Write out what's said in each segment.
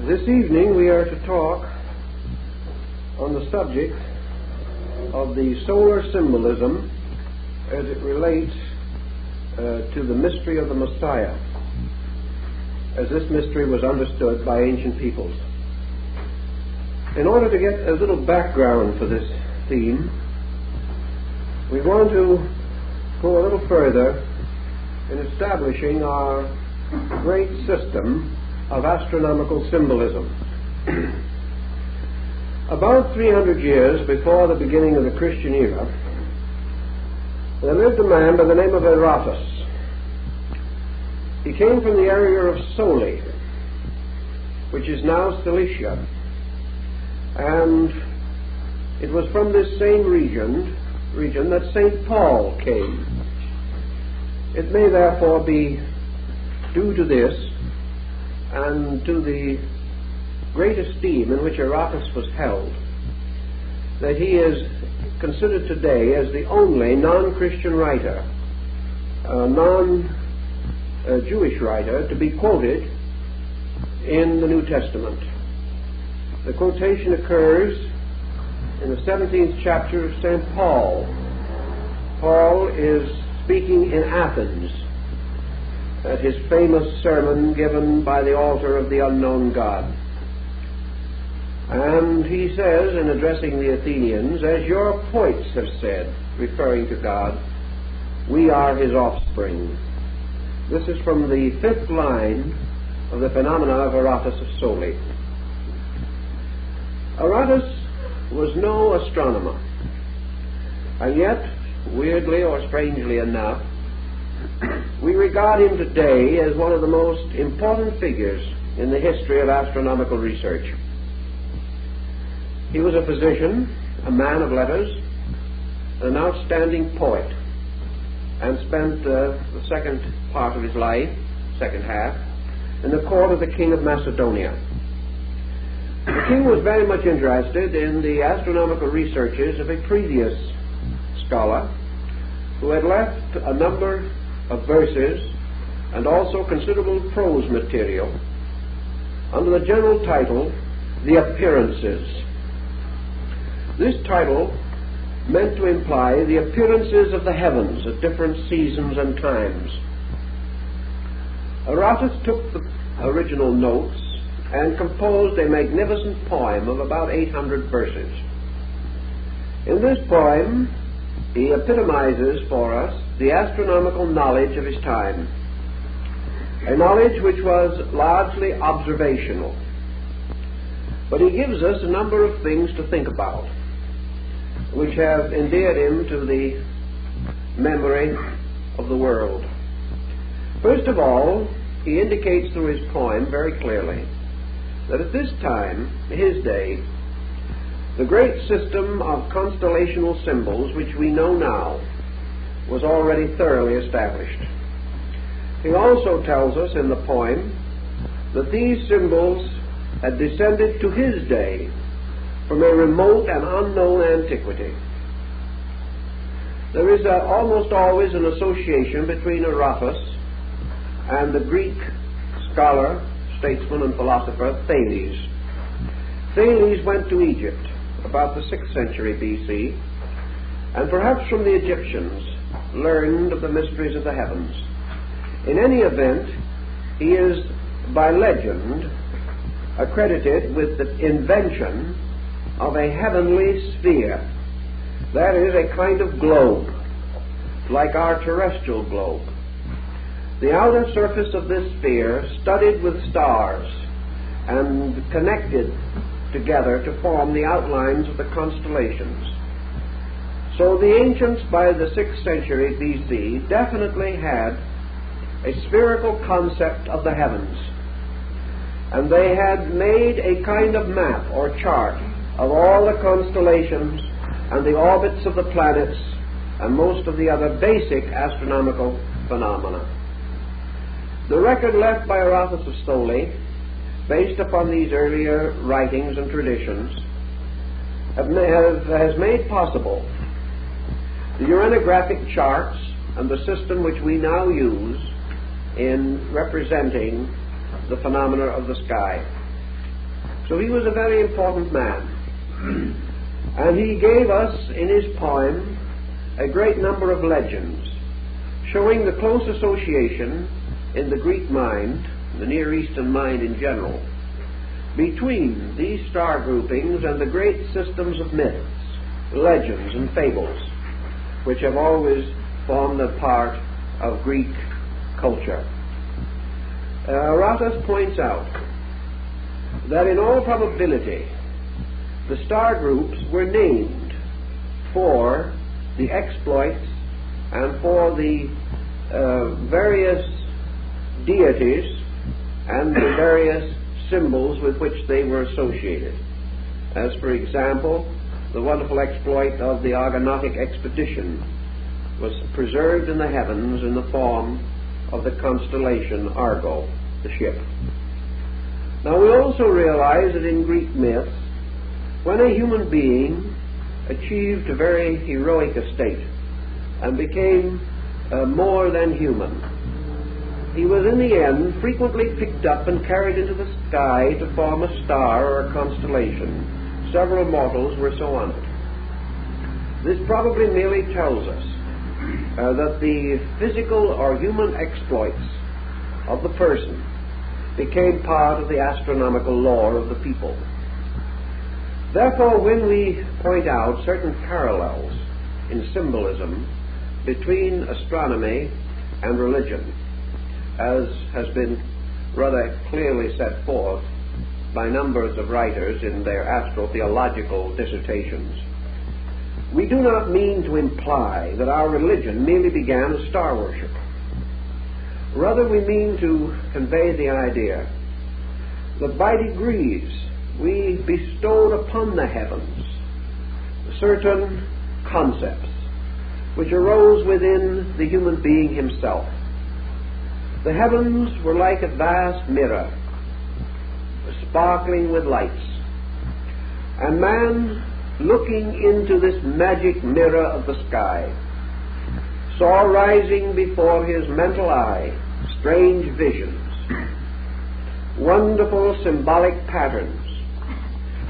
This evening we are to talk on the subject of the solar symbolism as it relates to the mystery of the Messiah, as this mystery was understood by ancient peoples. In order to get a little background for this theme, we want to go a little further in establishing our great system of astronomical symbolism. About 300 years before the beginning of the Christian era, there lived a man by the name of Aratus. He came from the area of Soli, which is now Cilicia, and it was from this same region that St. Paul came. It may therefore be due to this and to the great esteem in which Aratus was held that he is considered today as the only non-Christian writer, non-Jewish writer, to be quoted in the New Testament. The quotation occurs in the 17th chapter of St. Paul. Paul is speaking in Athens at his famous sermon given by the altar of the unknown God. And he says, in addressing the Athenians, "As your poets have said," referring to God, "we are his offspring." This is from the 5th line of the Phenomena of Aratus of Soli. Aratus was no astronomer, and yet, weirdly or strangely enough, we regard him today as one of the most important figures in the history of astronomical research. He was a physician, a man of letters, an outstanding poet, and spent the second part of his life, second half, in the court of the king of Macedonia. The king was very much interested in the astronomical researches of a previous scholar who had left a number of verses and also considerable prose material under the general title, The Appearances. This title meant to imply the appearances of the heavens at different seasons and times. Aratus took the original notes and composed a magnificent poem of about 800 verses. In this poem, he epitomizes for us the astronomical knowledge of his time, a knowledge which was largely observational. But he gives us a number of things to think about, which have endeared him to the memory of the world. First of all, he indicates through his poem very clearly that at this time, his day, the great system of constellational symbols which we know now was already thoroughly established. He also tells us in the poem that these symbols had descended to his day from a remote and unknown antiquity. There is almost always an association between Aratus and the Greek scholar, statesman, and philosopher Thales. Thales went to Egypt about the 6th century BC, and perhaps from the Egyptians learned of the mysteries of the heavens. In any event, he is, by legend, accredited with the invention of a heavenly sphere. That is, a kind of globe, like our terrestrial globe. The outer surface of this sphere studded with stars and connected together to form the outlines of the constellations. So the ancients by the 6th century BC definitely had a spherical concept of the heavens, and they had made a kind of map or chart of all the constellations and the orbits of the planets and most of the other basic astronomical phenomena. The record left by Aratus of Soli, based upon these earlier writings and traditions, has made possible the uranographic charts and the system which we now use in representing the phenomena of the sky. So he was a very important man. And he gave us in his poem a great number of legends showing the close association in the Greek mind, the Near Eastern mind in general, between these star groupings and the great systems of myths, legends, and fables, which have always formed a part of Greek culture. Aratus points out that in all probability the star groups were named for the exploits and for the various deities and the various symbols with which they were associated. As for example, the wonderful exploit of the Argonautic expedition was preserved in the heavens in the form of the constellation Argo, the ship. Now we also realize that in Greek myths, when a human being achieved a very heroic estate and became more than human, he was in the end frequently picked up and carried into the sky to form a star or a constellation. Several mortals were so honored. This probably merely tells us that the physical or human exploits of the person became part of the astronomical lore of the people. Therefore, when we point out certain parallels in symbolism between astronomy and religion, as has been rather clearly set forth by numbers of writers in their astro-theological dissertations, we do not mean to imply that our religion merely began as star worship. Rather, we mean to convey the idea that by degrees we bestowed upon the heavens certain concepts which arose within the human being himself. The heavens were like a vast mirror, sparkling with lights, and man, looking into this magic mirror of the sky, saw rising before his mental eye strange visions, wonderful symbolic patterns.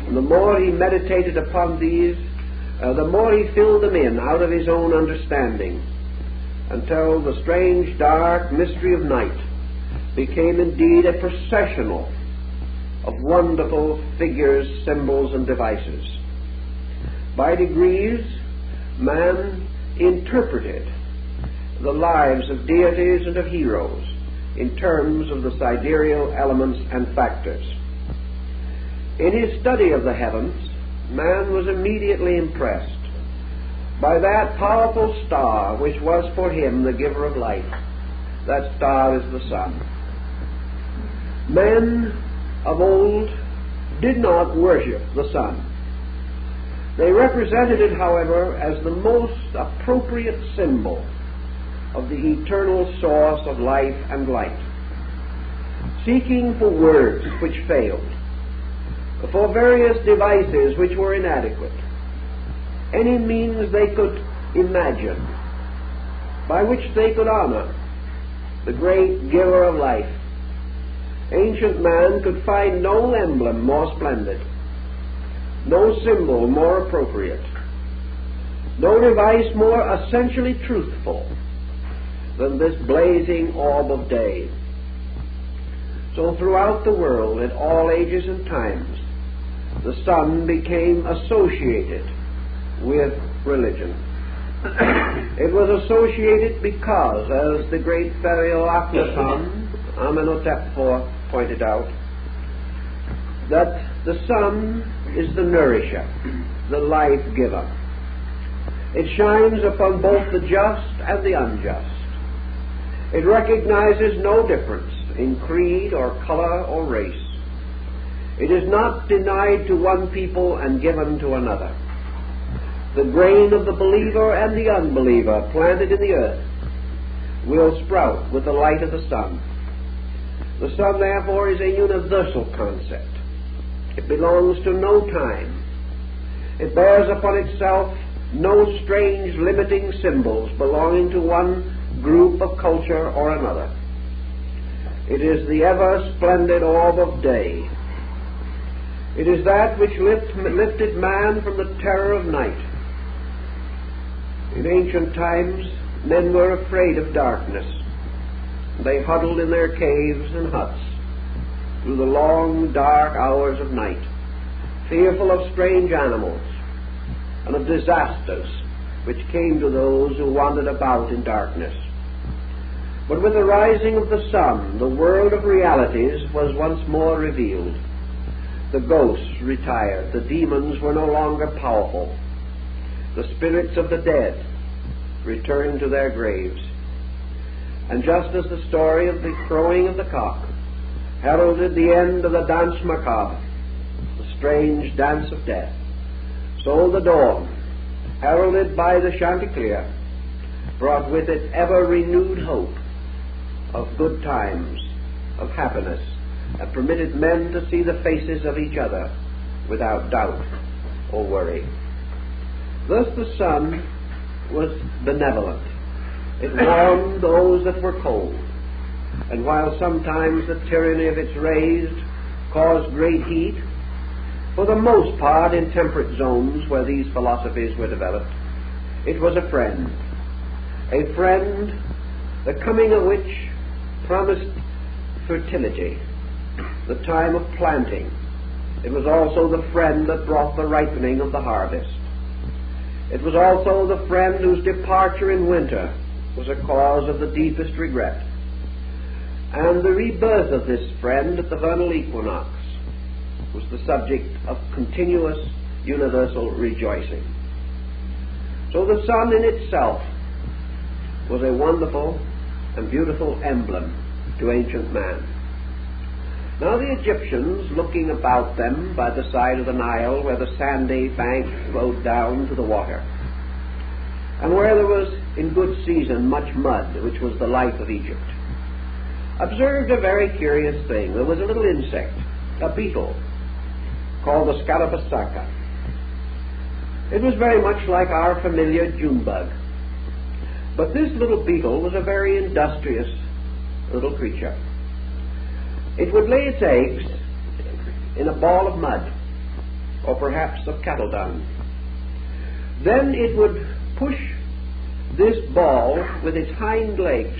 And the more he meditated upon these, the more he filled them in out of his own understanding, until the strange dark mystery of night became indeed a processional of wonderful figures, symbols, and devices. By degrees, man interpreted the lives of deities and of heroes in terms of the sidereal elements and factors. In his study of the heavens, man was immediately impressed by that powerful star which was for him the giver of life. That star is the sun. Men of old did not worship the sun. They represented it, however, as the most appropriate symbol of the eternal source of life and light, seeking for words which failed, for various devices which were inadequate, any means they could imagine by which they could honor the great giver of life. Ancient man could find no emblem more splendid, no symbol more appropriate, no device more essentially truthful than this blazing orb of day. So throughout the world, at all ages and times, the sun became associated with religion. It was associated because, as the great Pharaoh Amenhotep IV pointed out, that the sun is the nourisher, the life giver. It shines upon both the just and the unjust. It recognizes no difference in creed or color or race. It is not denied to one people and given to another. The grain of the believer and the unbeliever planted in the earth will sprout with the light of the sun. The sun, therefore, is a universal concept. It belongs to no time. It bears upon itself no strange limiting symbols belonging to one group of culture or another. It is the ever splendid orb of day. It is that which lifted man from the terror of night. In ancient times, men were afraid of darkness. They huddled in their caves and huts through the long, dark hours of night, fearful of strange animals and of disasters which came to those who wandered about in darkness. But with the rising of the sun, the world of realities was once more revealed. The ghosts retired. The demons were no longer powerful. The spirits of the dead returned to their graves. And just as the story of the crowing of the cock heralded the end of the dance macabre, the strange dance of death, so the dawn, heralded by the Chanticleer, brought with it ever renewed hope of good times, of happiness, and permitted men to see the faces of each other without doubt or worry. Thus the sun was benevolent. It warmed those that were cold, and while sometimes the tyranny of its rays caused great heat, for the most part in temperate zones where these philosophies were developed, it was a friend, the coming of which promised fertility, the time of planting. It was also the friend that brought the ripening of the harvest. It was also the friend whose departure in winter was a cause of the deepest regret. And the rebirth of this friend at the vernal equinox was the subject of continuous universal rejoicing. So the sun in itself was a wonderful and beautiful emblem to ancient man. Now the Egyptians, looking about them by the side of the Nile, where the sandy bank flowed down to the water, and where there was in good season much mud, which was the life of Egypt, observed a very curious thing. There was a little insect, a beetle, called the Scarabus. It was very much like our familiar June bug. But this little beetle was a very industrious little creature. It would lay its eggs in a ball of mud, or perhaps of cattle dung. Then it would push this ball with its hind legs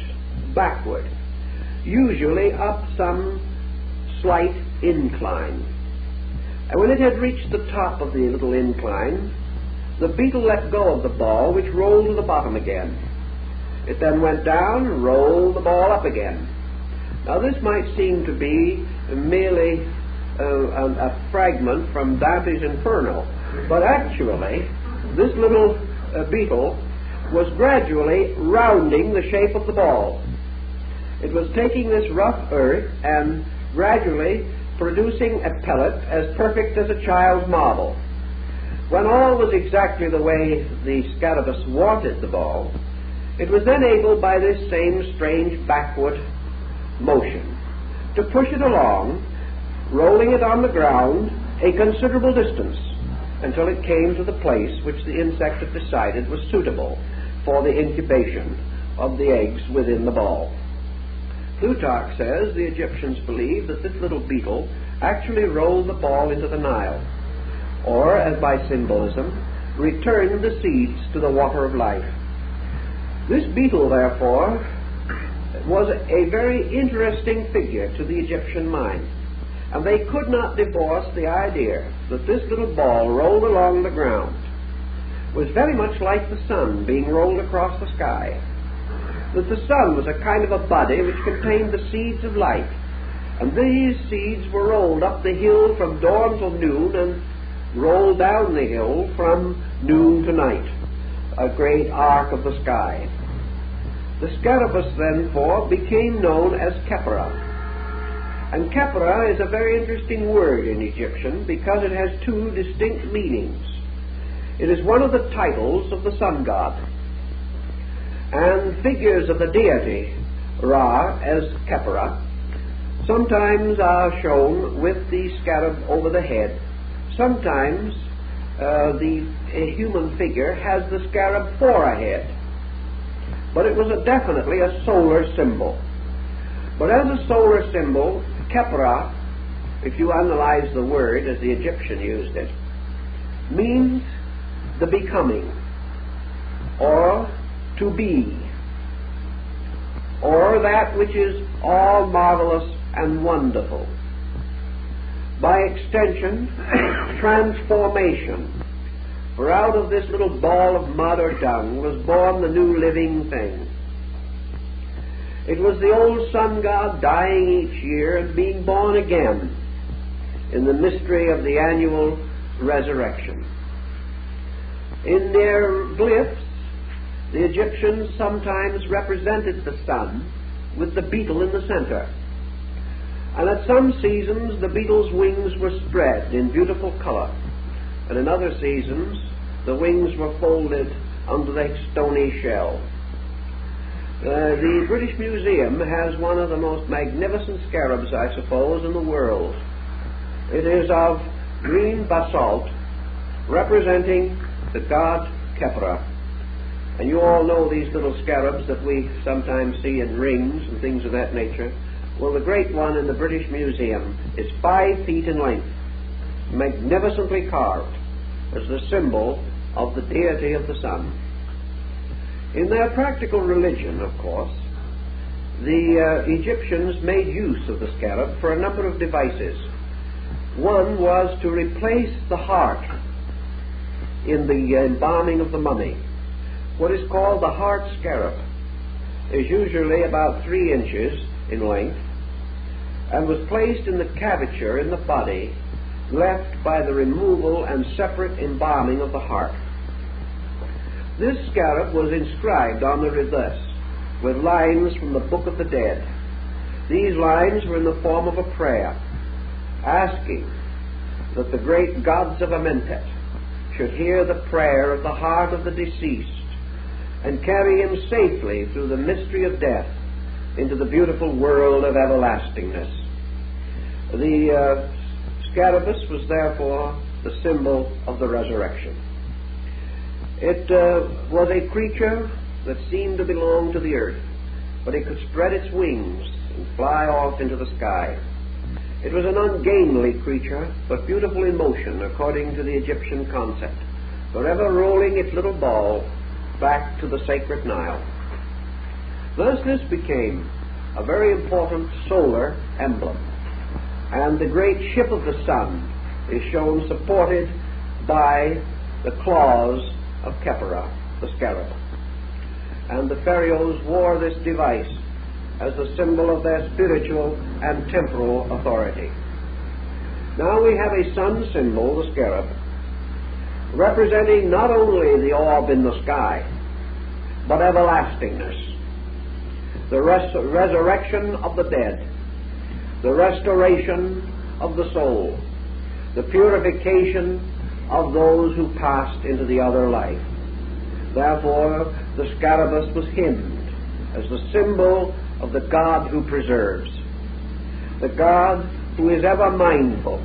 backward, usually up some slight incline. And when it had reached the top of the little incline, the beetle let go of the ball, which rolled to the bottom again. It then went down and rolled the ball up again. Now this might seem to be merely a fragment from Dante's Inferno, but actually this little beetle was gradually rounding the shape of the ball. It was taking this rough earth and gradually producing a pellet as perfect as a child's marble. When all was exactly the way the Scarabus wanted the ball, it was then able, by this same strange backward motion, to push it along, rolling it on the ground a considerable distance until it came to the place which the insect had decided was suitable for the incubation of the eggs within the ball. Plutarch says the Egyptians believed that this little beetle actually rolled the ball into the Nile, or, as by symbolism, returned the seeds to the water of life. This beetle, therefore, was a very interesting figure to the Egyptian mind, and they could not divorce the idea that this little ball rolled along the ground was very much like the sun being rolled across the sky, that the sun was a kind of a body which contained the seeds of life, and these seeds were rolled up the hill from dawn till noon and rolled down the hill from noon to night, a great arc of the sky. The Scarabus, therefore, became known as Khepera. And Khepera is a very interesting word in Egyptian because it has two distinct meanings. It is one of the titles of the sun god, and figures of the deity Ra as Khepera sometimes are shown with the scarab over the head. Sometimes the human figure has the scarab for a head, but it was definitely a solar symbol. But as a solar symbol, Khepera if you analyze the word as the Egyptian used it, means the becoming, or to be, or that which is all marvelous and wonderful. By extension, transformation. For out of this little ball of mud or dung was born the new living thing. It was the old sun god dying each year and being born again in the mystery of the annual resurrection. In their glyphs, the Egyptians sometimes represented the sun with the beetle in the center. And at some seasons the beetle's wings were spread in beautiful color, and in other seasons the wings were folded under the stony shell. The British Museum has one of the most magnificent scarabs, I suppose, in the world. It is of green basalt, representing the god Khepra. And you all know these little scarabs that we sometimes see in rings and things of that nature. Well, the great one in the British Museum is 5 feet in length, magnificently carved as the symbol of the deity of the sun. In their practical religion, of course, the Egyptians made use of the scarab for a number of devices. One was to replace the heart in the embalming of the mummy. What is called the heart scarab is usually about 3 inches in length and was placed in the cavature in the body left by the removal and separate embalming of the heart. This scarab was inscribed on the reverse with lines from the Book of the Dead. These lines were in the form of a prayer, asking that the great gods of Amentet should hear the prayer of the heart of the deceased and carry him safely through the mystery of death into the beautiful world of everlastingness. The scarabus was therefore the symbol of the resurrection. It was a creature that seemed to belong to the earth, but it could spread its wings and fly off into the sky. It was an ungainly creature, but beautiful in motion, according to the Egyptian concept, forever rolling its little ball back to the sacred Nile. Thus this became a very important solar emblem, and the great ship of the sun is shown supported by the claws of Khepra, the scarab. And the pharaohs wore this device as the symbol of their spiritual and temporal authority. Now we have a sun symbol, the scarab, representing not only the orb in the sky, but everlastingness, the resurrection of the dead, the restoration of the soul, the purification of those who passed into the other life. Therefore, the scarabus was hymned as the symbol of the God who preserves, the God who is ever mindful,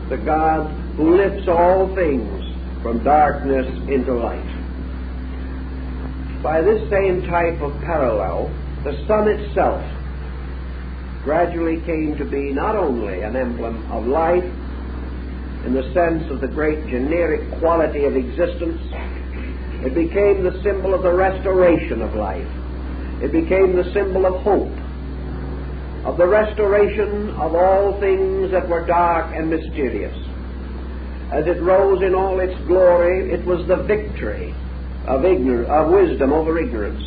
the God who lifts all things from darkness into light. By this same type of parallel, the sun itself gradually came to be not only an emblem of life in the sense of the great generic quality of existence, it became the symbol of the restoration of life. It became the symbol of hope, of the restoration of all things that were dark and mysterious. As it rose in all its glory, it was the victory of wisdom over ignorance,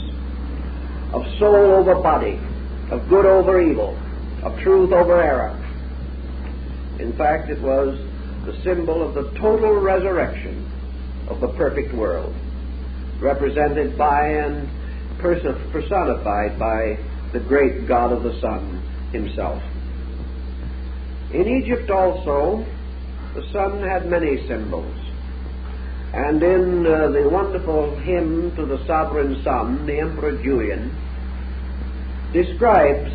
of soul over body, of good over evil, of truth over error. In fact, it was the symbol of the total resurrection of the perfect world, represented by and personified by the great God of the sun himself. In Egypt also, the sun had many symbols, and in the wonderful hymn to the sovereign sun, the Emperor Julian describes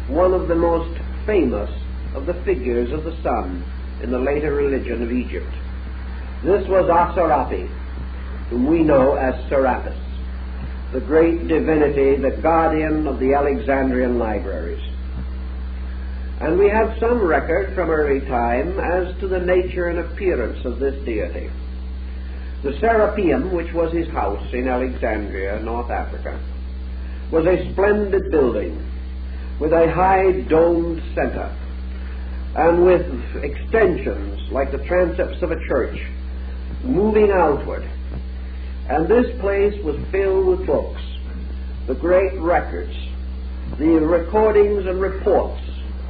one of the most famous of the figures of the sun in the later religion of Egypt. This was Asarapi, whom we know as Serapis, the great divinity, the guardian of the Alexandrian libraries. And we have some record from early time as to the nature and appearance of this deity. The Serapeum, which was his house in Alexandria, North Africa, was a splendid building with a high domed center and with extensions like the transepts of a church moving outward. And this place was filled with books, the great records, the recordings and reports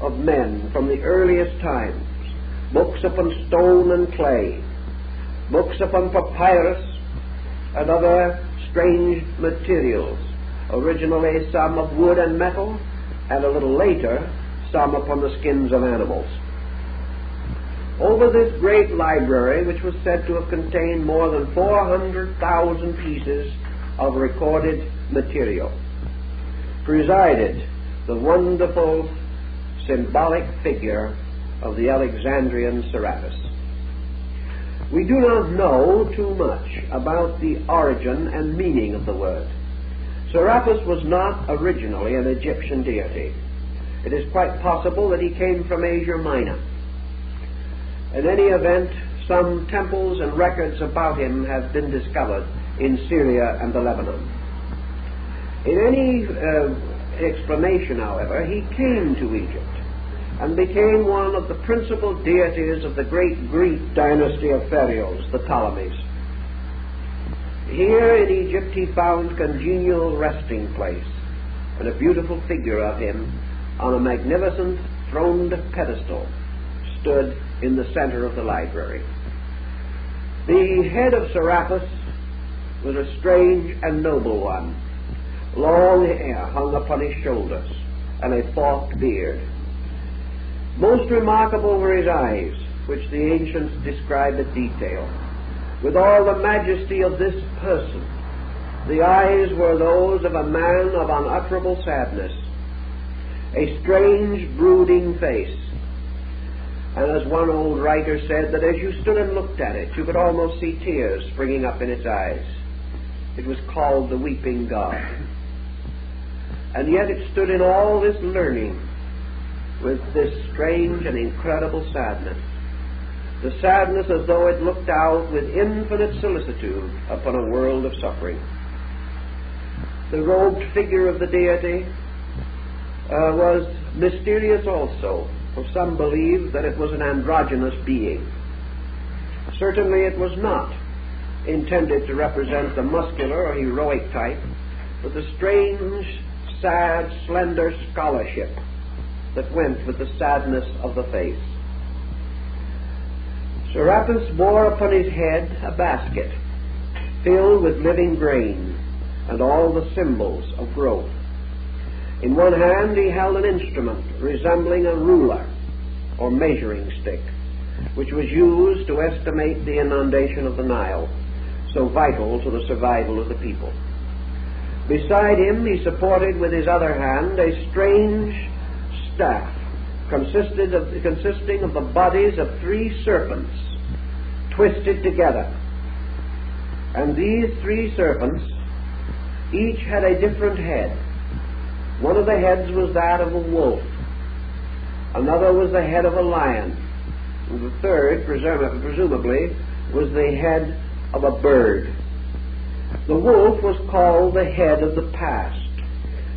of men from the earliest times, books upon stone and clay, books upon papyrus and other strange materials, originally some of wood and metal, and a little later some upon the skins of animals. Over this great library, which was said to have contained more than 400,000 pieces of recorded material, presided the wonderful symbolic figure of the Alexandrian Serapis. We do not know too much about the origin and meaning of the word. Serapis was not originally an Egyptian deity. It is quite possible that he came from Asia Minor. In any event, some temples and records about him have been discovered in Syria and the Lebanon. In any explanation, however, he came to Egypt and became one of the principal deities of the great Greek dynasty of pharaohs, the Ptolemies. Here in Egypt he found congenial resting place, and a beautiful figure of him on a magnificent throned pedestal stood in the center of the library. The head of Serapis was a strange and noble one. Long hair hung upon his shoulders, and a forked beard. Most remarkable were his eyes, which the ancients describe in detail. With all the majesty of this person, the eyes were those of a man of unutterable sadness, a strange, brooding face. And as one old writer said, that as you stood and looked at it, you could almost see tears springing up in its eyes. It was called the Weeping God. And yet it stood in all this learning with this strange and incredible sadness. The sadness as though it looked out with infinite solicitude upon a world of suffering. The robed figure of the deity was mysterious also, for some believed that it was an androgynous being. Certainly it was not intended to represent the muscular or heroic type, but the strange, sad, slender scholarship that went with the sadness of the face. Serapis bore upon his head a basket filled with living grain and all the symbols of growth. In one hand he held an instrument resembling a ruler or measuring stick, which was used to estimate the inundation of the Nile, so vital to the survival of the people. Beside him he supported with his other hand a strange staff consisting of the bodies of 3 serpents twisted together. And these 3 serpents each had a different head. One of the heads was that of a wolf, another was the head of a lion, and the third, presumably, was the head of a bird. The wolf was called the head of the past,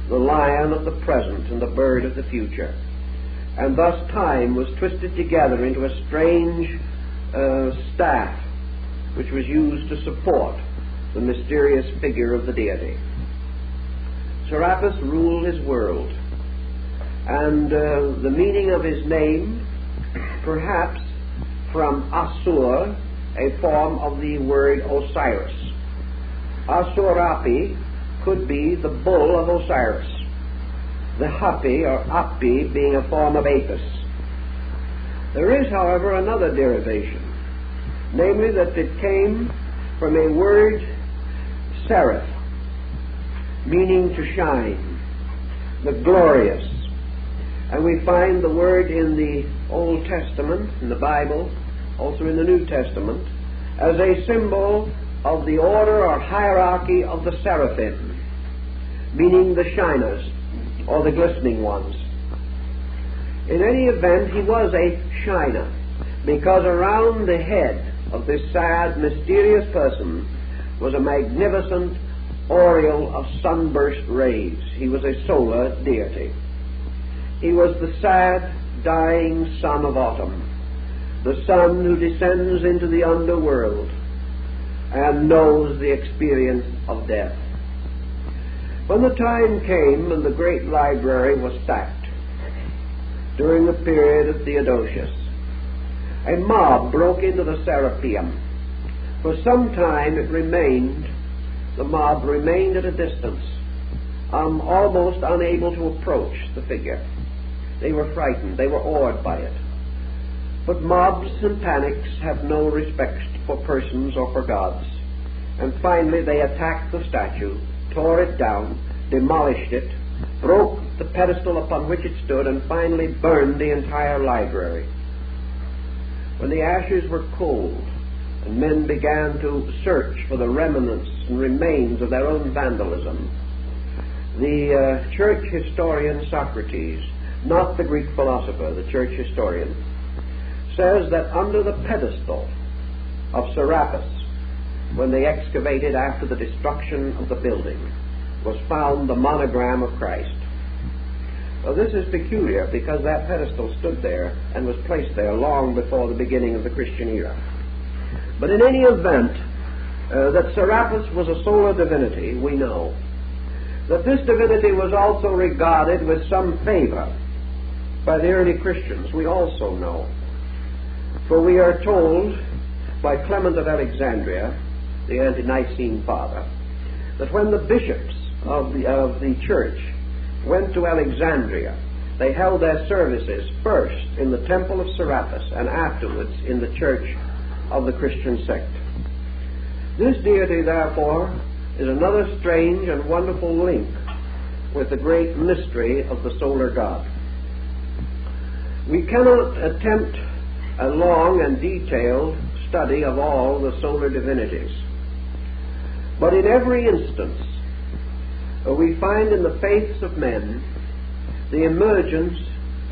the lion of the present, and the bird of the future. And thus time was twisted together into a strange staff, which was used to support the mysterious figure of the deity. Serapis ruled his world, and the meaning of his name, perhaps from Asur, a form of the word Osiris. Asurapi could be the bull of Osiris, the Hapi or Api being a form of Apis. There is, however, another derivation, namely that it came from a word seraph, meaning to shine, the glorious. And we find the word in the Old Testament, in the Bible, also in the New Testament, as a symbol of the order or hierarchy of the seraphim, meaning the shiners or the glistening ones. In any event, he was a shiner, because around the head of this sad, mysterious person was a magnificent aureole of sunburst rays. He was a solar deity. He was the sad, dying son of autumn, the sun who descends into the underworld and knows the experience of death. When the time came and the great library was stacked during the period of Theodosius, a mob broke into the Serapeum. For some time the mob remained at a distance, almost unable to approach the figure. They were frightened, they were awed by it. But mobs and panics have no respect for persons or for gods. And finally they attacked the statue, tore it down, demolished it, broke the pedestal upon which it stood, and finally burned the entire library. When the ashes were cold, and men began to search for the remnants and remains of their own vandalism, the church historian Socrates, not the Greek philosopher, the church historian, says that under the pedestal of Serapis, when they excavated after the destruction of the building, was found the monogram of Christ. Well, this is peculiar because that pedestal stood there and was placed there long before the beginning of the Christian era. But in any event, that Serapis was a solar divinity, we know. That this divinity was also regarded with some favor by the early Christians, we also know. For we are told by Clement of Alexandria, the ante-Nicene father, that when the bishops of the church went to Alexandria, they held their services first in the temple of Serapis and afterwards in the church of the Christian sect. This deity, therefore, is another strange and wonderful link with the great mystery of the solar God. We cannot attempt a long and detailed study of all the solar divinities, but in every instance we find in the faiths of men the emergence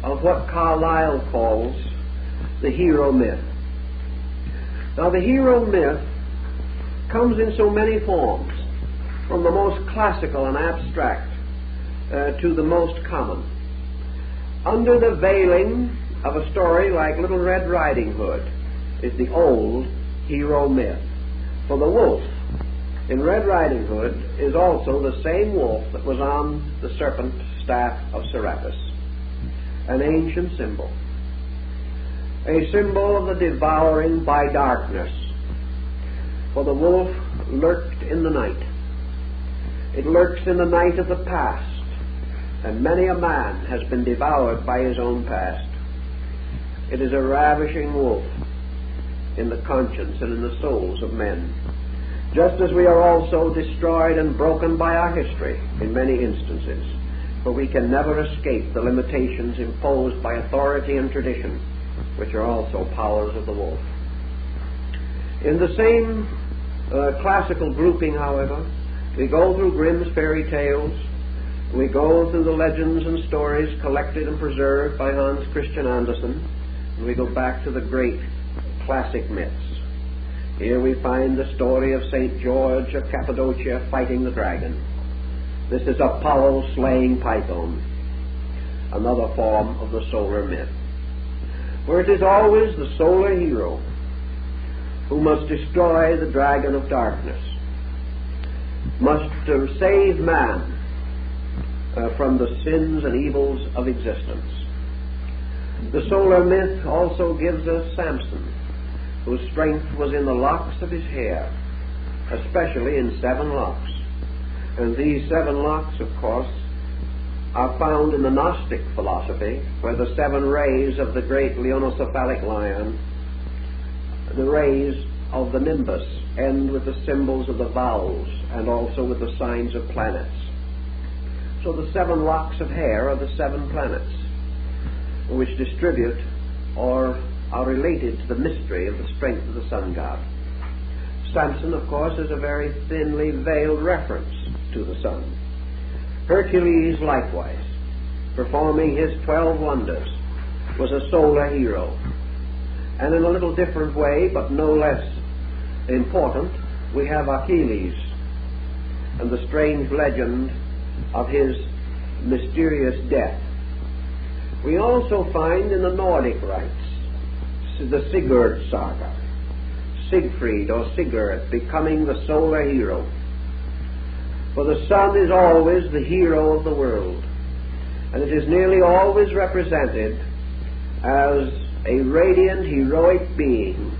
of what Carlyle calls the hero myth. Now, the hero myth comes in so many forms, from the most classical and abstract to the most common. Under the veiling of a story like Little Red Riding Hood is the old hero myth. For the wolf in Red Riding Hood is also the same wolf that was on the serpent staff of Serapis, an ancient symbol, a symbol of the devouring by darkness. For the wolf lurked in the night. It lurks in the night of the past, and many a man has been devoured by his own past. It is a ravishing wolf in the conscience and in the souls of men, just as we are also destroyed and broken by our history in many instances, for we can never escape the limitations imposed by authority and tradition, which are also powers of the wolf. In the same classical grouping, however, we go through Grimm's fairy tales, we go through the legends and stories collected and preserved by Hans Christian Andersen, and we go back to the great classic myths. Here we find the story of St. George of Cappadocia fighting the dragon. This is Apollo slaying Python, another form of the solar myth, where it is always the solar hero who must destroy the dragon of darkness, must save man from the sins and evils of existence. The solar myth also gives us Samson, whose strength was in the locks of his hair, especially in 7 locks. And these 7 locks, of course, are found in the Gnostic philosophy, where the 7 rays of the great leonocephalic lion, the rays of the nimbus, end with the symbols of the vowels and also with the signs of planets. So the 7 locks of hair are the 7 planets, which distribute or are related to the mystery of the strength of the sun god. Samson, of course, is a very thinly veiled reference to the sun. Hercules, likewise, performing his 12 wonders, was a solar hero. And in a little different way, but no less important, we have Achilles and the strange legend of his mysterious death. We also find in the Nordic rites the Sigurd saga, Siegfried or Sigurd becoming the solar hero. For the sun is always the hero of the world, and it is nearly always represented as a radiant, heroic being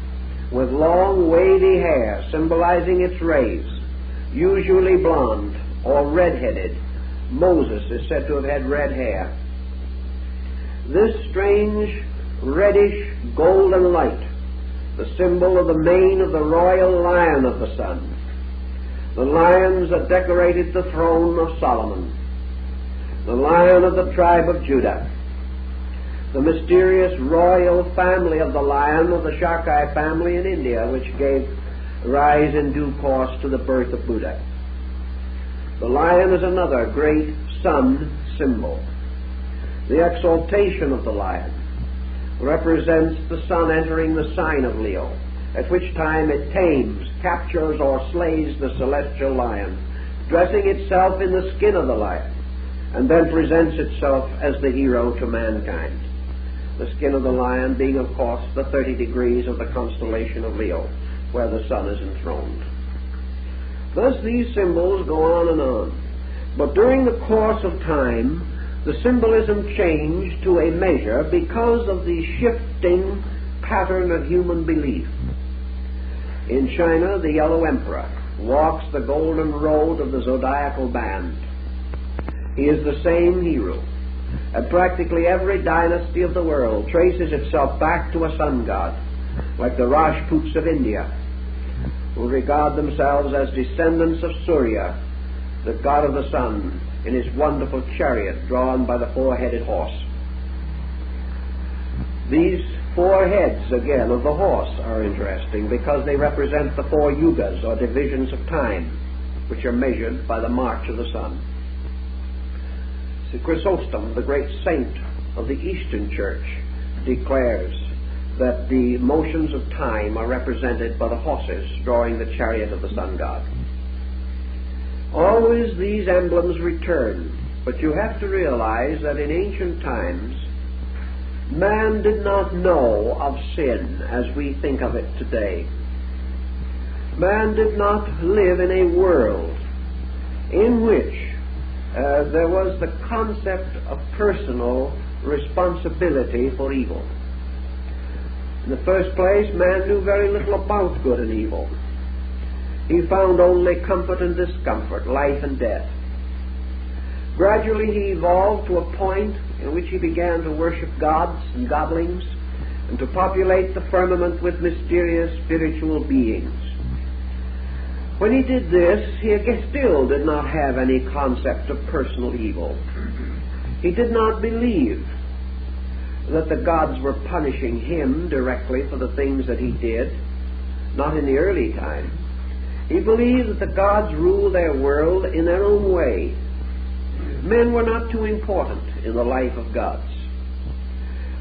with long, wavy hair symbolizing its rays, usually blonde or red-headed. Moses is said to have had red hair. This strange, reddish, golden light, the symbol of the mane of the royal lion of the sun, the lions that decorated the throne of Solomon, the lion of the tribe of Judah, the mysterious royal family of the lion of the Shakai family in India, which gave rise in due course to the birth of Buddha. The lion is another great sun symbol. The exaltation of the lion represents the sun entering the sign of Leo, at which time it tames, captures, or slays the celestial lion, dressing itself in the skin of the lion, and then presents itself as the hero to mankind. The skin of the lion being, of course, the 30 degrees of the constellation of Leo, where the sun is enthroned. Thus these symbols go on and on. But during the course of time, the symbolism changed to a measure because of the shifting pattern of human belief. In China, the Yellow Emperor walks the golden road of the zodiacal band. He is the same hero, and practically every dynasty of the world traces itself back to a sun god, like the Rajputs of India, who regard themselves as descendants of Surya, the god of the sun, in his wonderful chariot drawn by the four-headed horse. These four heads, again, of the horse are interesting because they represent the four yugas, or divisions of time, which are measured by the march of the sun. Chrysostom, the great saint of the Eastern Church, declares that the motions of time are represented by the horses drawing the chariot of the sun god. Always these emblems return, but you have to realize that in ancient times, man did not know of sin as we think of it today. Man did not live in a world in which there was the concept of personal responsibility for evil. In the first place, man knew very little about good and evil. He found only comfort and discomfort, life and death. Gradually he evolved to a point in which he began to worship gods and godlings and to populate the firmament with mysterious spiritual beings. When he did this, he still did not have any concept of personal evil. He did not believe that the gods were punishing him directly for the things that he did, not in the early time. He believed that the gods ruled their world in their own way. Men were not too important in the life of gods.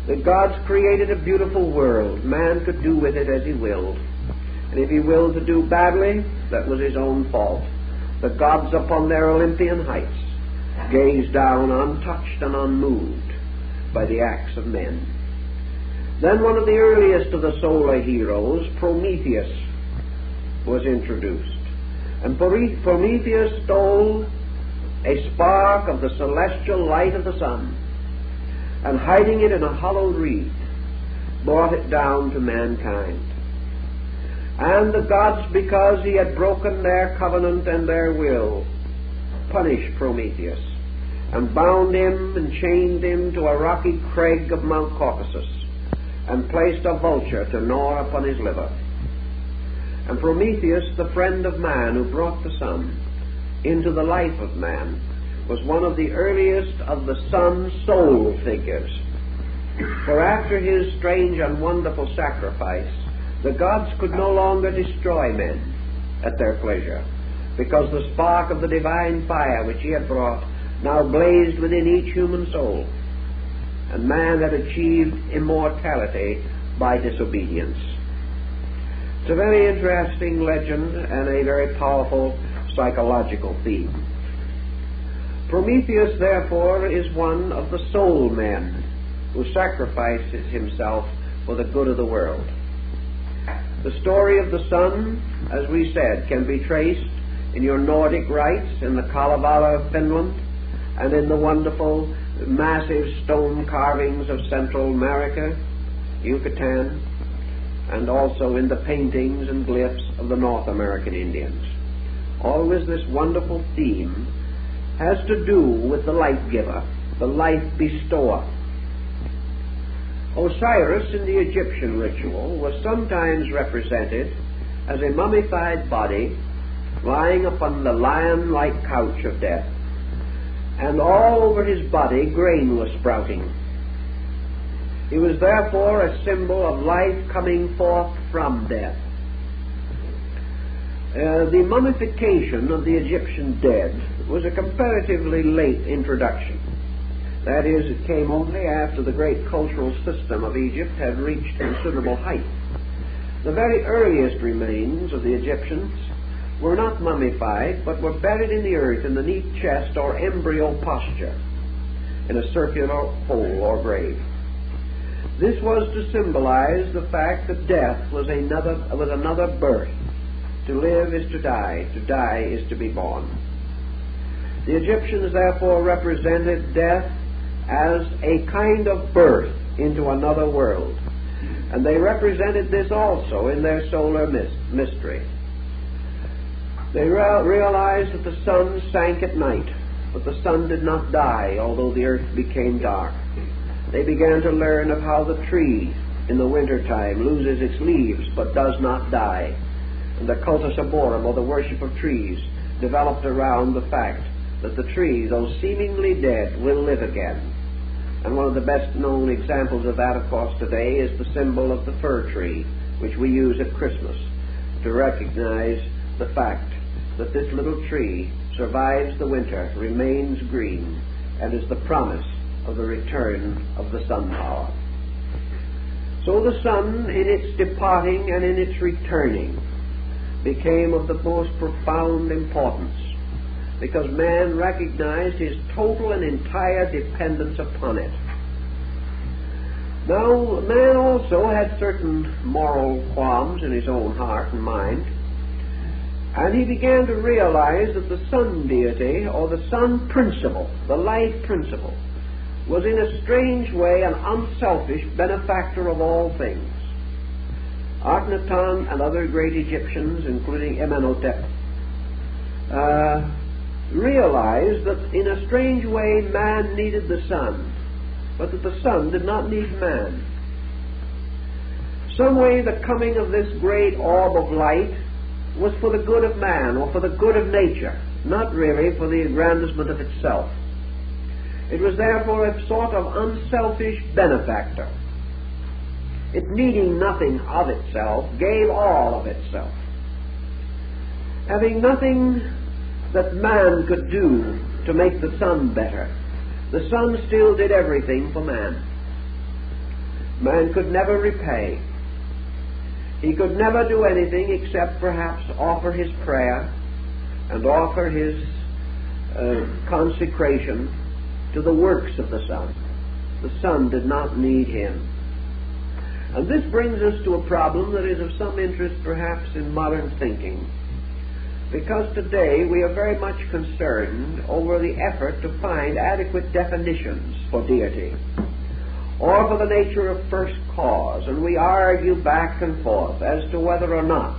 The gods created a beautiful world. Man could do with it as he willed. And if he willed to do badly, that was his own fault. The gods upon their Olympian heights gazed down untouched and unmoved by the acts of men. Then one of the earliest of the solar heroes, Prometheus, was introduced. And Prometheus stole a spark of the celestial light of the sun, and hiding it in a hollowed reed, brought it down to mankind. And the gods, because he had broken their covenant and their will, punished Prometheus, and bound him and chained him to a rocky crag of Mount Caucasus, and placed a vulture to gnaw upon his liver. And Prometheus, the friend of man who brought the sun into the life of man, was one of the earliest of the sun's soul figures. For after his strange and wonderful sacrifice, the gods could no longer destroy men at their pleasure, because the spark of the divine fire which he had brought now blazed within each human soul. and man had achieved immortality by disobedience. It's a very interesting legend and a very powerful psychological theme. Prometheus, therefore, is one of the soul men who sacrifices himself for the good of the world. The story of the sun, as we said, can be traced in your Nordic rites in the Kalevala of Finland and in the wonderful massive stone carvings of Central America, Yucatan, and also in the paintings and glyphs of the North American Indians. Always this wonderful theme has to do with the life giver, the life bestower. Osiris in the Egyptian ritual was sometimes represented as a mummified body lying upon the lion-like couch of death, and all over his body grain was sprouting. He was therefore a symbol of life coming forth from death. The mummification of the Egyptian dead was a comparatively late introduction. That is, it came only after the great cultural system of Egypt had reached considerable height. The very earliest remains of the Egyptians were not mummified, but were buried in the earth in the neat chest or embryo posture, in a circular hole or grave. This was to symbolize the fact that death was another birth. To live is to die is to be born. The Egyptians therefore represented death as a kind of birth into another world, and they represented this also in their solar mystery. They realized that the sun sank at night, but the sun did not die, although the earth became dark. They began to learn of how the tree in the wintertime loses its leaves but does not die. And the cultus arborum, or the worship of trees, developed around the fact that the tree, though seemingly dead, will live again. And one of the best known examples of that, of course, today is the symbol of the fir tree, which we use at Christmas to recognize the fact that this little tree survives the winter, remains green, and is the promise of the return of the sun power. So the sun, in its departing and in its returning, became of the most profound importance, because man recognized his total and entire dependence upon it. Now, man also had certain moral qualms in his own heart and mind, and he began to realize that the sun deity, or the sun principle, the life principle, was in a strange way an unselfish benefactor of all things. Akhenaten and other great Egyptians, including Amenhotep, realized that in a strange way man needed the sun, but that the sun did not need man. Some way the coming of this great orb of light was for the good of man, or for the good of nature, not really for the aggrandizement of itself. It was therefore a sort of unselfish benefactor. It, needing nothing of itself, gave all of itself. Having nothing that man could do to make the sun better, the sun still did everything for man. Man could never repay. He could never do anything except perhaps offer his prayer and offer his consecration to the works of the sun. The sun did not need him. And this brings us to a problem that is of some interest perhaps in modern thinking, because today we are very much concerned over the effort to find adequate definitions for deity or for the nature of first cause, and we argue back and forth as to whether or not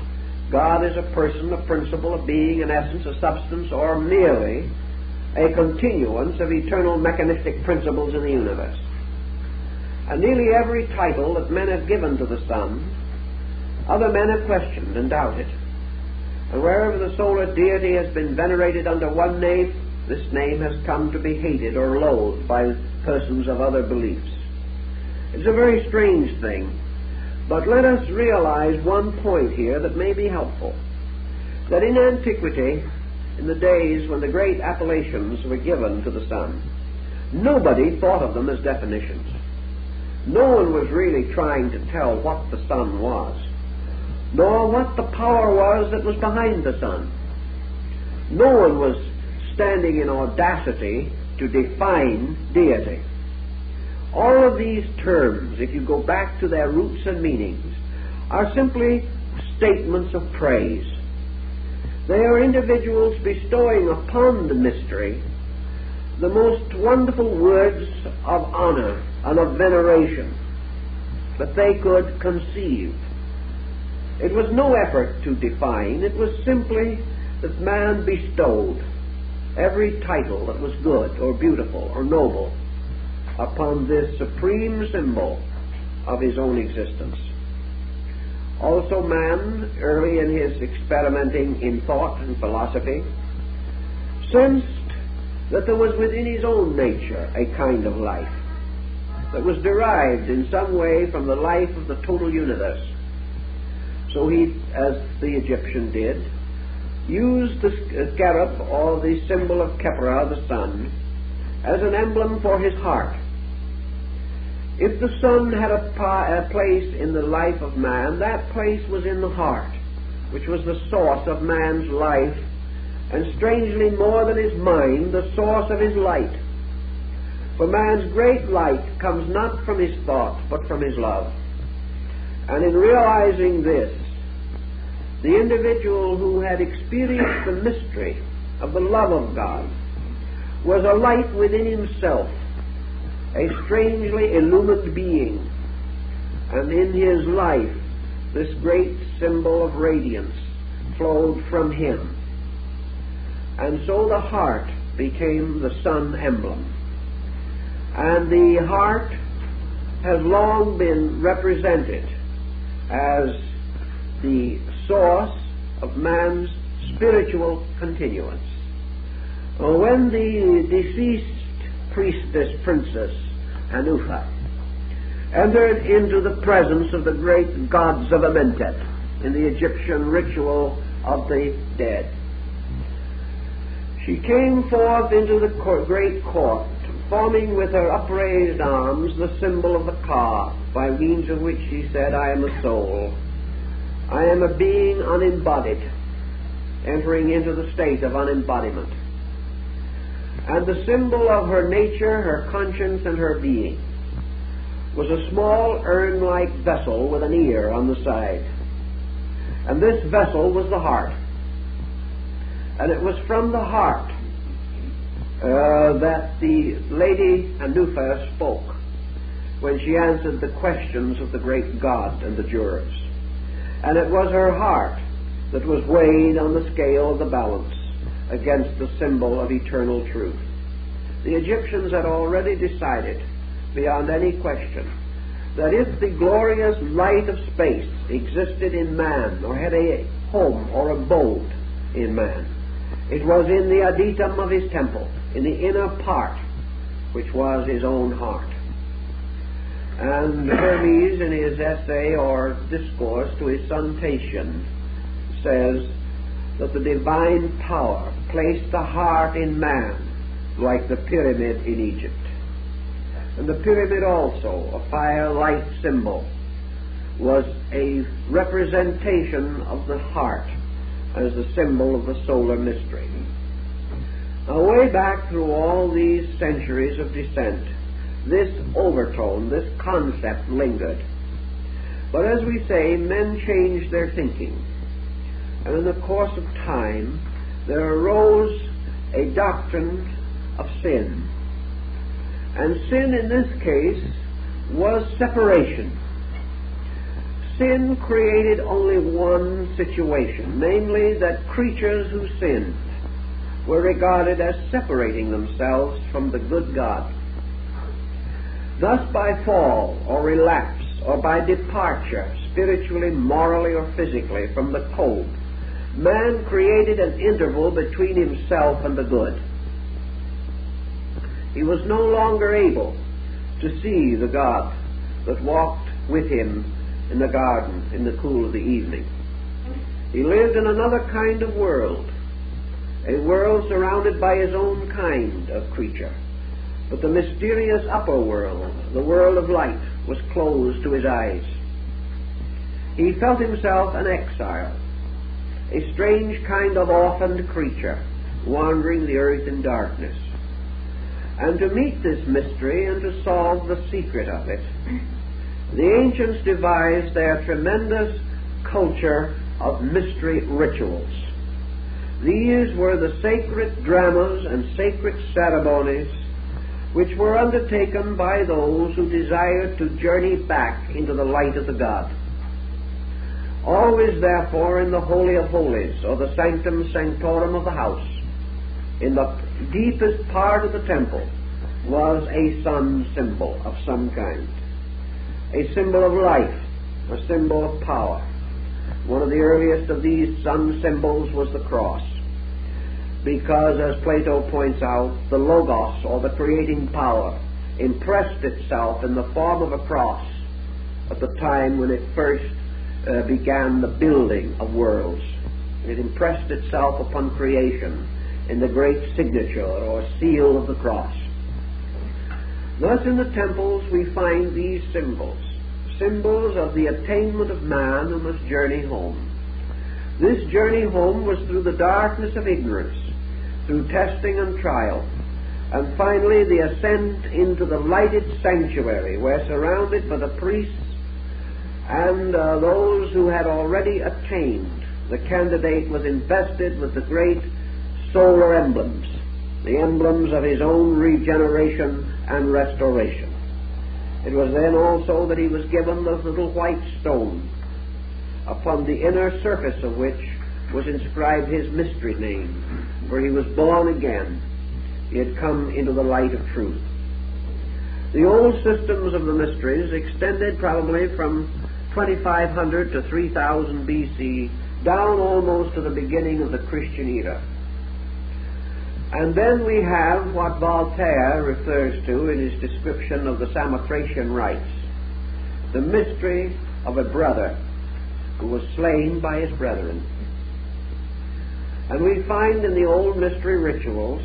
God is a person, a principle, a being, an essence, a substance, or merely a continuance of eternal mechanistic principles in the universe. And nearly every title that men have given to the sun, other men have questioned and doubted. And wherever the solar deity has been venerated under one name, this name has come to be hated or loathed by persons of other beliefs. It's a very strange thing, but let us realize one point here that may be helpful. That in antiquity, in the days when the great appellations were given to the sun, nobody thought of them as definitions. No one was really trying to tell what the sun was, nor what the power was that was behind the sun. No one was standing in audacity to define deity. All of these terms, if you go back to their roots and meanings, are simply statements of praise. They are individuals bestowing upon the mystery the most wonderful words of honor and of veneration that they could conceive. It was no effort to define. It was simply that man bestowed every title that was good or beautiful or noble upon this supreme symbol of his own existence. Also, man, early in his experimenting in thought and philosophy, sensed that there was within his own nature a kind of life that was derived in some way from the life of the total universe. So he, as the Egyptian did, used the scarab, or the symbol of Khepra, the sun, as an emblem for his heart. If the sun had a place in the life of man, that place was in the heart, which was the source of man's life, and strangely more than his mind, the source of his light. For man's great light comes not from his thought, but from his love. And in realizing this, the individual who had experienced the mystery of the love of God was a light within himself, a strangely illumined being, and in his life this great symbol of radiance flowed from him. And so the heart became the sun emblem. And the heart has long been represented as the source of man's spiritual continuance. When the deceased princess Hanufa entered into the presence of the great gods of Amentet in the Egyptian ritual of the dead, she came forth into the great court, forming with her upraised arms the symbol of the Ka, by means of which she said, I am a soul. I am a being unembodied, entering into the state of unembodiment. And the symbol of her nature, her conscience, and her being was a small urn-like vessel with an ear on the side. And this vessel was the heart. And it was from the heart that the lady Hanufa spoke when she answered the questions of the great God and the jurors. And it was her heart that was weighed on the scale of the balance against the symbol of eternal truth. The Egyptians had already decided, beyond any question, that if the glorious light of space existed in man, or had a home or abode in man, it was in the adytum of his temple, in the inner part, which was his own heart. And Hermes, in his essay or discourse to his son Tatian, says that the divine power placed the heart in man like the pyramid in Egypt. And the pyramid also, a fire-light symbol, was a representation of the heart as the symbol of the solar mystery. Now, way back through all these centuries of descent, this overtone, this concept lingered. But as we say, men changed their thinking. And in the course of time, there arose a doctrine of sin. And sin in this case was separation. Sin created only one situation, namely that creatures who sinned were regarded as separating themselves from the good God. Thus, by fall or relapse or by departure, spiritually, morally, or physically, from the code, man created an interval between himself and the good. He was no longer able to see the God that walked with him in the garden in the cool of the evening. He lived in another kind of world, a world surrounded by his own kind of creature. But the mysterious upper world, the world of light, was closed to his eyes. He felt himself an exile, a strange kind of orphaned creature, wandering the earth in darkness. And to meet this mystery and to solve the secret of it, the ancients devised their tremendous culture of mystery rituals. These were the sacred dramas and sacred ceremonies which were undertaken by those who desired to journey back into the light of the God. Always, therefore, in the Holy of Holies, or the Sanctum Sanctorum of the house, in the deepest part of the temple, was a sun symbol of some kind. A symbol of life, a symbol of power. One of the earliest of these sun symbols was the cross, because, as Plato points out, the Logos, or the creating power, impressed itself in the form of a cross at the time when it first began the building of worlds. It impressed itself upon creation in the great signature or seal of the cross. Thus in the temples we find these symbols, symbols of the attainment of man who must journey home. This journey home was through the darkness of ignorance, through testing and trial, and finally the ascent into the lighted sanctuary, where, surrounded by the priests and those who had already attained, the candidate was invested with the great solar emblems, the emblems of his own regeneration and restoration. It was then also that he was given the little white stone, upon the inner surface of which was inscribed his mystery name, for he was born again. He had come into the light of truth. The old systems of the mysteries extended probably from 2500 to 3000 BC, down almost to the beginning of the Christian era. And then we have what Voltaire refers to in his description of the Samothracian rites, the mystery of a brother who was slain by his brethren. And we find in the old mystery rituals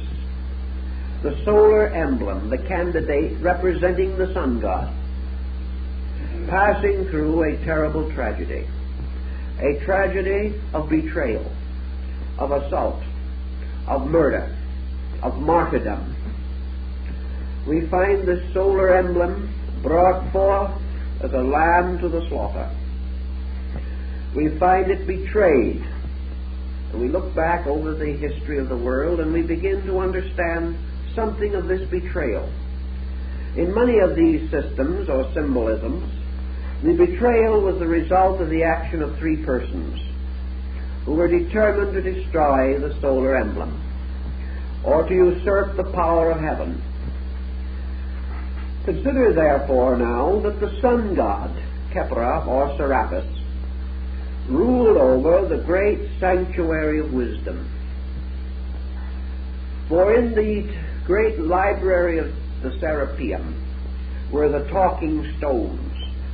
the solar emblem, the candidate representing the sun god, passing through a terrible tragedy, a tragedy of betrayal, of assault, of murder, of martyrdom. We find this solar emblem brought forth as a lamb to the slaughter. We find it betrayed. And we look back over the history of the world and we begin to understand something of this betrayal. In many of these systems or symbolisms, the betrayal was the result of the action of three persons who were determined to destroy the solar emblem, or to usurp the power of heaven. Consider therefore now that the sun god, Kepra or Serapis, ruled over the great sanctuary of wisdom. For in the great library of the Serapeum were the talking stones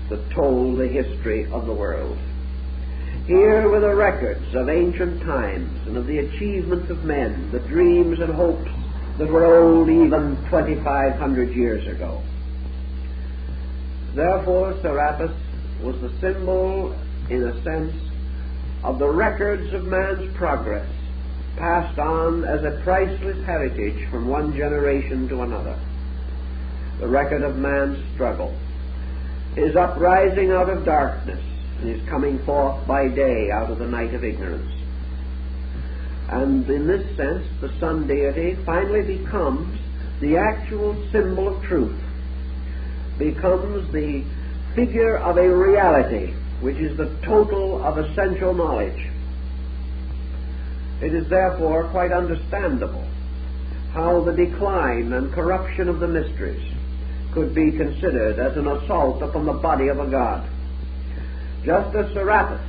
that told the history of the world. Here were the records of ancient times and of the achievements of men, the dreams and hopes that were old even 2,500 years ago. Therefore, Serapis was the symbol, in a sense, of the records of man's progress, passed on as a priceless heritage from one generation to another. The record of man's struggle, his uprising out of darkness, and his coming forth by day out of the night of ignorance. And in this sense, the sun deity finally becomes the actual symbol of truth, becomes the figure of a reality which is the total of essential knowledge. It is therefore quite understandable how the decline and corruption of the mysteries could be considered as an assault upon the body of a god. Just as Serapis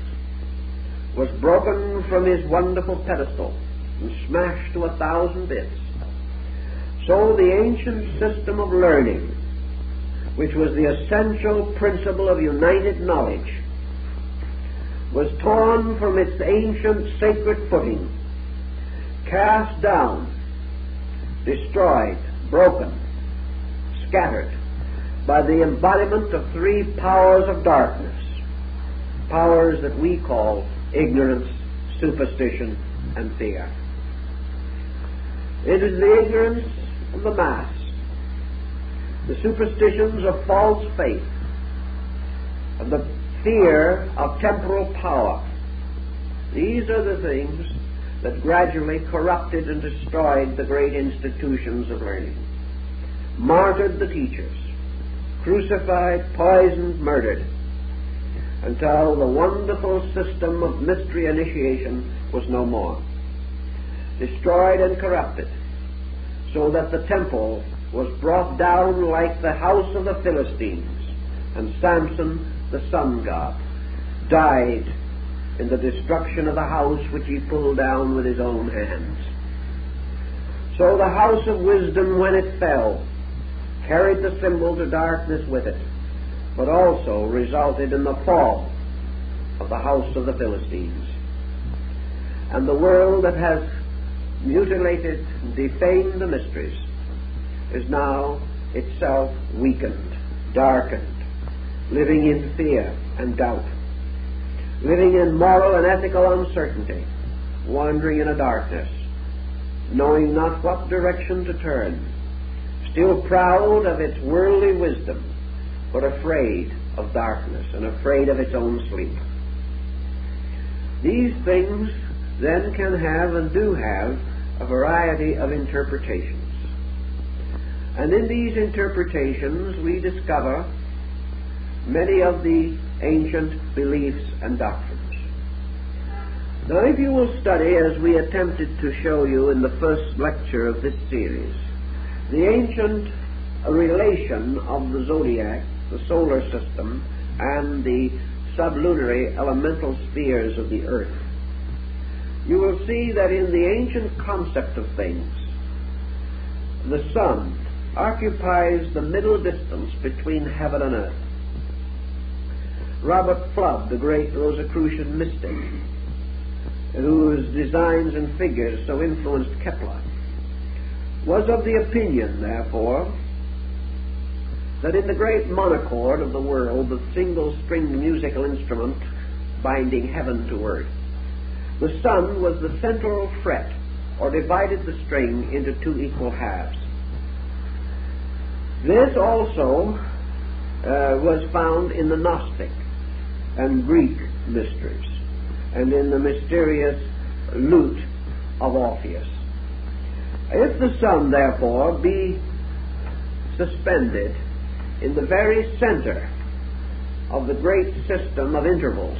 was broken from his wonderful pedestal and smashed to 1,000 bits, so the ancient system of learning, which was the essential principle of united knowledge, was torn from its ancient sacred footing, cast down, destroyed, broken, scattered, by the embodiment of three powers of darkness, powers that we call ignorance, superstition, and fear. It is the ignorance of the mass, the superstitions of false faith, and the fear of temporal power. These are the things that gradually corrupted and destroyed the great institutions of learning, martyred the teachers, crucified, poisoned, murdered, until the wonderful system of mystery initiation was no more, destroyed and corrupted, so that the temple was brought down like the house of the Philistines, and Samson, the sun god, died in the destruction of the house which he pulled down with his own hands. So the house of wisdom, when it fell, carried the symbol to darkness with it, but also resulted in the fall of the house of the Philistines. And the world that has mutilated, defamed the mysteries, is now itself weakened, darkened, living in fear and doubt, living in moral and ethical uncertainty, wandering in a darkness, knowing not what direction to turn, still proud of its worldly wisdom, but afraid of darkness and afraid of its own sleep. These things then can have and do have a variety of interpretations. And in these interpretations we discover many of the ancient beliefs and doctrines. Now, if you will study, as we attempted to show you in the first lecture of this series, the ancient relation of the zodiac, the solar system, and the sublunary elemental spheres of the earth, you will see that in the ancient concept of things, the sun occupies the middle distance between heaven and earth. Robert Flood, the great Rosicrucian mystic, whose designs and figures so influenced Kepler, was of the opinion, therefore, that in the great monochord of the world, the single-stringed musical instrument binding heaven to earth, the sun was the central fret, or divided the string into two equal halves. This also was found in the Gnostic and Greek mysteries, and in the mysterious lute of Orpheus. If the sun, therefore, be suspended in the very center of the great system of intervals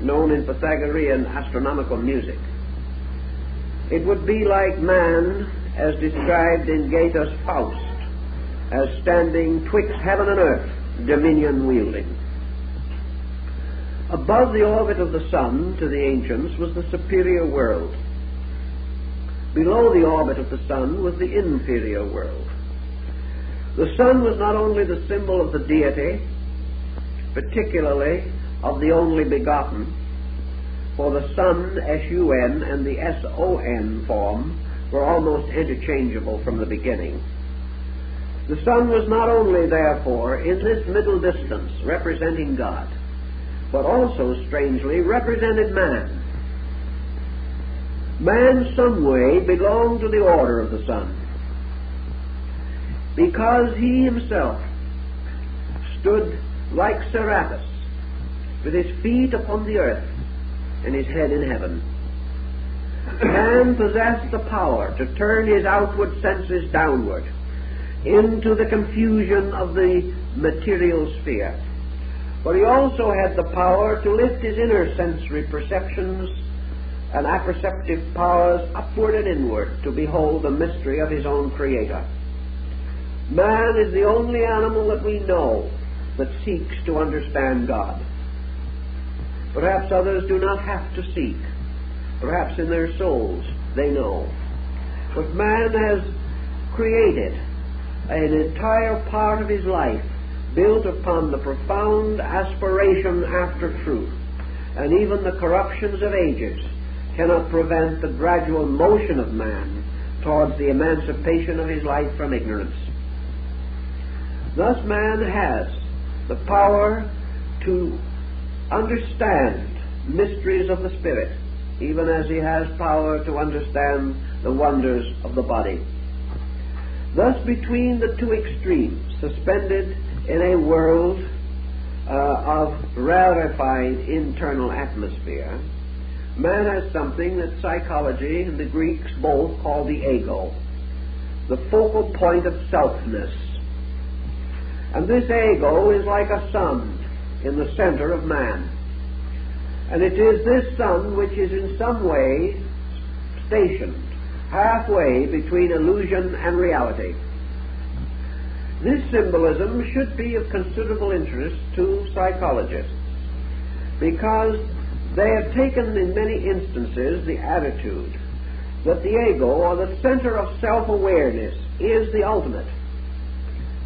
known in Pythagorean astronomical music, it would be like man as described in Goethe's Faust, as standing twixt heaven and earth, dominion wielding. Above the orbit of the sun, to the ancients, was the superior world. Below the orbit of the sun was the inferior world. The sun was not only the symbol of the deity, particularly of the only begotten, for the sun, S-U-N, and the S-O-N form were almost interchangeable from the beginning. The sun was not only, therefore, in this middle distance representing God, but also, strangely, represented man. Man, some way, belonged to the order of the sun, because he himself stood like Serapis, with his feet upon the earth and his head in heaven. Man possessed the power to turn his outward senses downward into the confusion of the material sphere, but he also had the power to lift his inner sensory perceptions and apperceptive powers upward and inward to behold the mystery of his own Creator. Man is the only animal that we know that seeks to understand God. Perhaps others do not have to seek. Perhaps in their souls they know. But man has created an entire part of his life built upon the profound aspiration after truth, and even the corruptions of ages cannot prevent the gradual motion of man towards the emancipation of his life from ignorance. Thus man has the power to understand mysteries of the Spirit, even as he has power to understand the wonders of the body. Thus, between the two extremes, suspended in a world of rarefied internal atmosphere, man has something that psychology and the Greeks both call the ego, the focal point of selfness. And this ego is like a sun in the center of man. And it is this sun which is in some way stationed halfway between illusion and reality. This symbolism should be of considerable interest to psychologists, because they have taken in many instances the attitude that the ego, or the center of self-awareness, is the ultimate,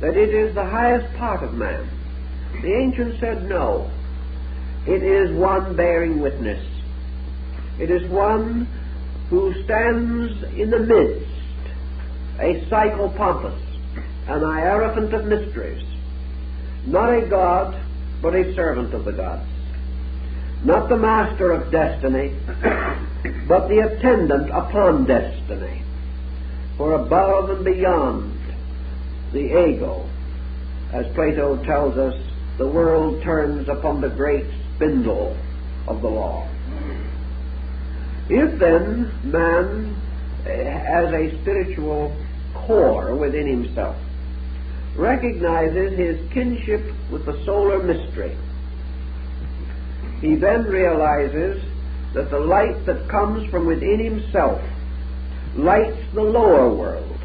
that it is the highest part of man. The ancients said no. It is one bearing witness. It is one who stands in the midst, a psychopompus, an hierophant of mysteries, not a god, but a servant of the gods, not the master of destiny, but the attendant upon destiny. For above and beyond the ego, as Plato tells us, the world turns upon the great spindle of the law. If then man has a spiritual core within himself, recognizes his kinship with the solar mystery, he then realizes that the light that comes from within himself lights the lower world,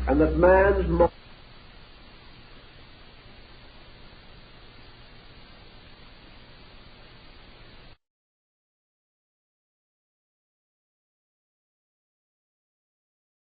and that man's